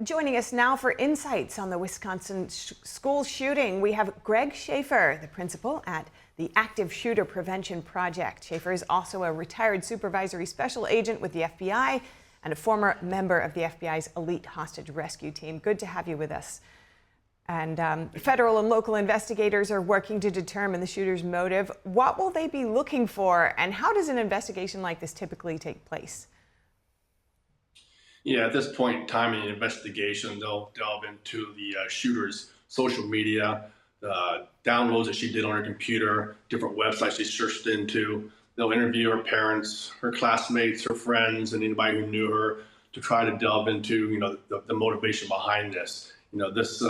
Joining us now for insights on the Wisconsin school shooting, we have Greg Shaffer, the principal at the Active Shooter Prevention Project. Shaffer is also a retired supervisory special agent with the FBI and a former member of the FBI's elite hostage rescue team. Good to have you with us. And federal and local investigators are working to determine the shooter's motive. What will they be looking for, and how does an investigation like this typically take place? Yeah, at this point in time in the investigation, they'll delve into the shooter's social media, downloads that she did on her computer, different websites she searched into. They'll interview her parents, her classmates, her friends, and anybody who knew her to try to delve into, the motivation behind this. This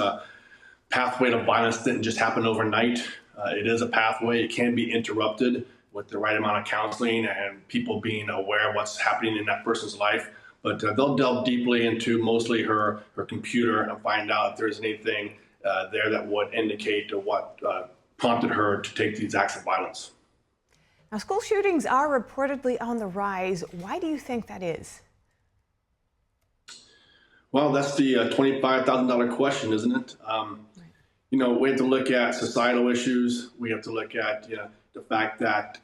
pathway to violence didn't just happen overnight. It is a pathway. It can be interrupted with the right amount of counseling and people being aware of what's happening in that person's life. But they'll delve deeply into mostly her computer and find out if there's anything there that would indicate what prompted her to take these acts of violence. Now, school shootings are reportedly on the rise. Why do you think that is? Well, that's the $25,000 question, isn't it? We have to look at societal issues. We have to look at the fact that,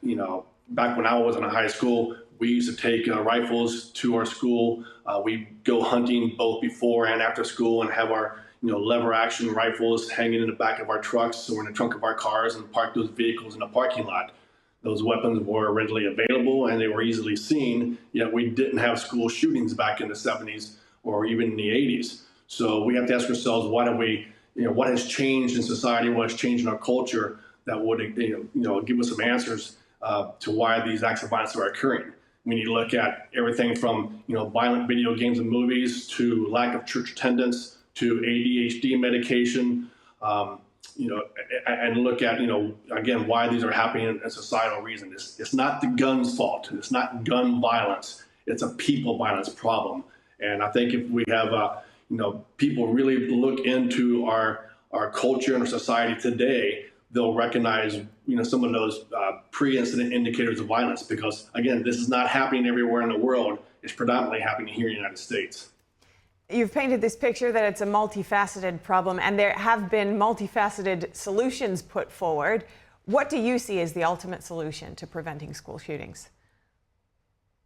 back when I was in high school, we used to take rifles to our school. We go hunting both before and after school and have our lever action rifles hanging in the back of our trucks or in the trunk of our cars and park those vehicles in the parking lot. Those weapons were readily available and they were easily seen, yet we didn't have school shootings back in the 70s or even in the 80s. So we have to ask ourselves, what has changed in society, what has changed in our culture that would give us some answers to why these acts of violence are occurring. We need to look at everything from violent video games and movies to lack of church attendance to ADHD medication, and look at again why these are happening and societal reasons. It's not the gun's fault. It's not gun violence. It's a people violence problem. And I think if we have people really look into our culture and our society today, they'll recognize some of those pre-incident indicators of violence, because again, this is not happening everywhere in the world. It's predominantly happening here in the United States. You've painted this picture that it's a multifaceted problem, and there have been multifaceted solutions put forward. What do you see as the ultimate solution to preventing school shootings?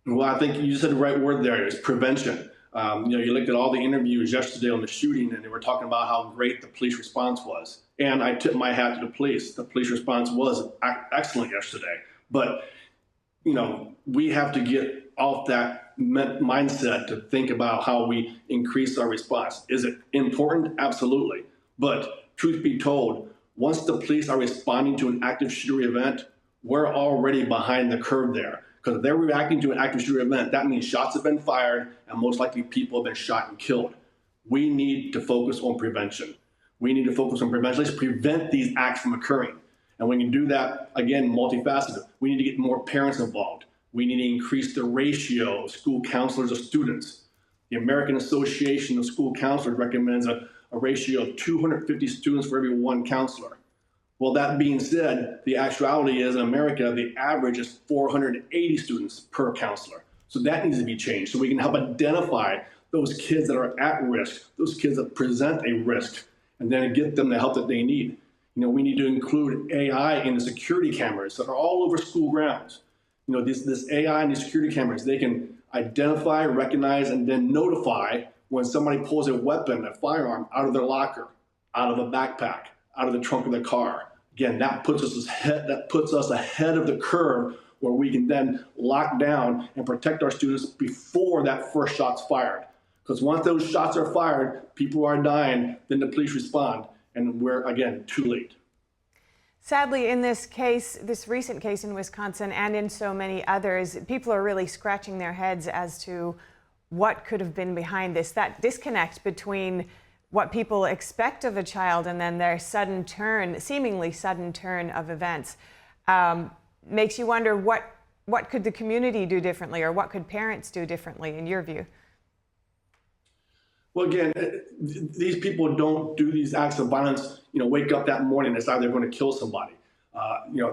Well, I think you said the right word there, is prevention. You looked at all the interviews yesterday on the shooting, and they were talking about how great the police response was. And I tip my hat to the police. The police response was excellent yesterday. But, we have to get off that mindset to think about how we increase our response. Is it important? Absolutely. But truth be told, once the police are responding to an active shooter event, we're already behind the curve there. Because if they're reacting to an active shooter event, that means shots have been fired and most likely people have been shot and killed. We need to focus on prevention. We need to focus on prevention. Let's prevent these acts from occurring. And when you do that, again, multifaceted, we need to get more parents involved. We need to increase the ratio of school counselors to students. The American Association of School Counselors recommends a ratio of 250 students for every one counselor. Well, that being said, the actuality is in America, the average is 480 students per counselor. So that needs to be changed so we can help identify those kids that are at risk, those kids that present a risk, and then get them the help that they need. We need to include AI in the security cameras that are all over school grounds. This AI and these security cameras, they can identify, recognize, and then notify when somebody pulls a weapon, a firearm, out of their locker, out of a backpack, out of the trunk of the car. Again, that puts us ahead of the curve where we can then lock down and protect our students before that first shot's fired. Because once those shots are fired, people are dying, then the police respond, and we're, again, too late. Sadly, in this case, this recent case in Wisconsin and in so many others, people are really scratching their heads as to what could have been behind this. That disconnect between what people expect of a child and then their seemingly sudden turn of events, makes you wonder what could the community do differently, or what could parents do differently in your view? Well, again, these people don't do these acts of violence, wake up that morning and decide they're going to kill somebody.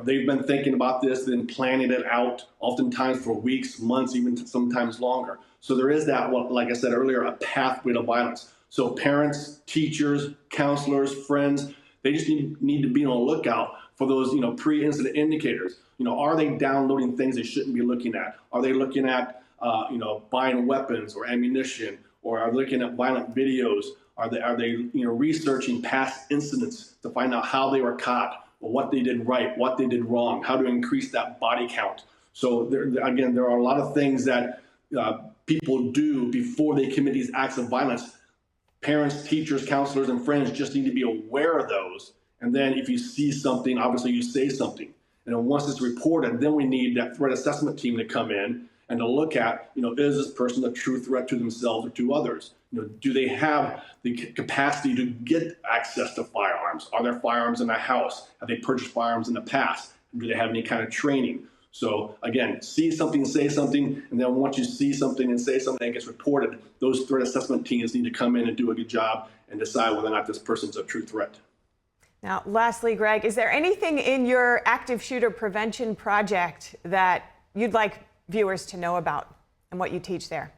They've been thinking about this, then planning it out, oftentimes for weeks, months, even sometimes longer. So there is that, like I said earlier, a pathway to violence. So parents, teachers, counselors, friends, they just need to be on the lookout for those, pre-incident indicators. Are they downloading things they shouldn't be looking at? Are they looking at, buying weapons or ammunition, or are they looking at violent videos? Are they researching past incidents to find out how they were caught, or what they did right, what they did wrong, how to increase that body count? So there are a lot of things that people do before they commit these acts of violence. Parents, teachers, counselors, and friends just need to be aware of those. And then if you see something, obviously you say something. And then once it's reported, then we need that threat assessment team to come in and to look at, is this person a true threat to themselves or to others? Do they have the capacity to get access to firearms? Are there firearms in the house? Have they purchased firearms in the past? Do they have any kind of training? So again, see something, say something, and then once you see something and say something that gets reported, those threat assessment teams need to come in and do a good job and decide whether or not this person's a true threat. Now, lastly, Greg, is there anything in your active shooter prevention project that you'd like viewers to know about and what you teach there?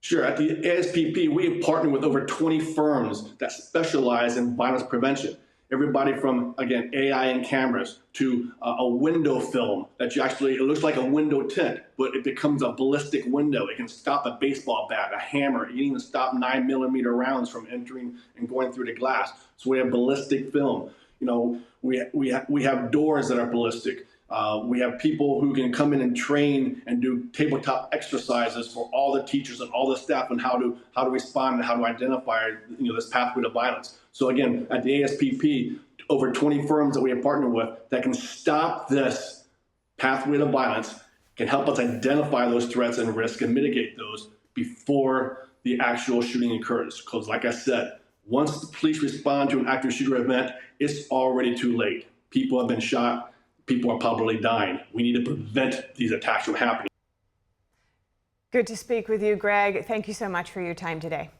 Sure. At the ASPP, we have partnered with over 20 firms that specialize in violence prevention. Everybody from, again, AI and cameras to a window film that it looks like a window tint, but it becomes a ballistic window. It can stop a baseball bat, a hammer. It can even stop 9mm rounds from entering and going through the glass. So we have ballistic film. We have doors that are ballistic. We have people who can come in and train and do tabletop exercises for all the teachers and all the staff on how to respond and how to identify this pathway to violence. So again, at the ASPP, over 20 firms that we have partnered with that can stop this pathway to violence, can help us identify those threats and risks and mitigate those before the actual shooting occurs. Because like I said, once the police respond to an active shooter event, it's already too late. People have been shot. People are probably dying. We need to prevent these attacks from happening. Good to speak with you, Greg. Thank you so much for your time today.